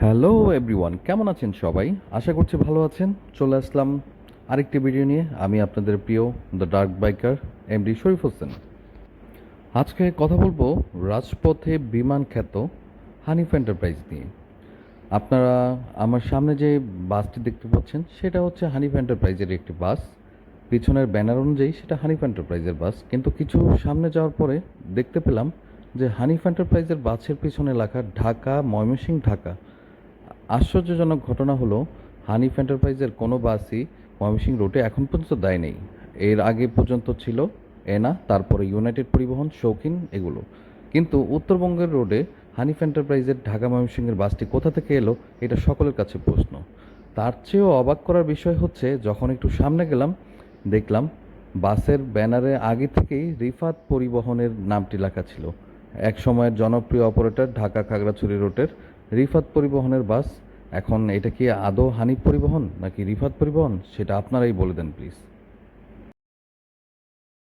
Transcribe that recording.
Hello everyone, কেমন আছেন সবাই? আশা করছি ভালো আছেন। চলে আসলাম আরেকটি ভিডিও নিয়ে। আমি আপনাদের প্রিয় the dark biker MD Sharif Hossain. আজকে কথা বলবো রাজপথে বিমান খ্যাত হানিফ এন্টারপ্রাইজ নিয়ে। আপনারা আমার সামনে যে বাসটি দেখতে পাচ্ছেন সেটা হচ্ছে হানিফ এন্টারপ্রাইজের একটি বাস। পিছনের ব্যানার অনুযায়ী সেটা হানিফ এন্টারপ্রাইজের বাস, কিন্তু কিছু সামনে যাওয়ার পরে দেখতে পেলাম যে হানিফ এন্টারপ্রাইজের বাসের পিছনে লেখা ঢাকা, ময়মনসিংহ, ঢাকা। আশ্চর্যজনক ঘটনা হলো, হানিফ এন্টারপ্রাইজের কোনো বাসই ময়মনসিংহ রুটে এখন পর্যন্ত দেয় নেই। এর আগে পর্যন্ত ছিল এনা, তারপরে ইউনাইটেড পরিবহন, শৌখিন, এগুলো। কিন্তু উত্তরবঙ্গের রোডে হানিফ এন্টারপ্রাইজের ঢাকা ময়মনসিংহের বাসটি কোথা থেকে এলো, এটা সকলের কাছে প্রশ্ন। তার চেয়েও অবাক করার বিষয় হচ্ছে, যখন একটু সামনে গেলাম দেখলাম বাসের ব্যানারে আগে থেকেই রিফাত পরিবহনের নামটি লেখা ছিল। এক সময়ের জনপ্রিয় অপারেটর ঢাকা খাগড়াছড়ি রুটের রিফাত পরিবহনের বাস। এখন এটা কি আদৌ হানিফ পরিবহন নাকি রিফাত পরিবহন, সেটা আপনারাই বলে দেন প্লিজ।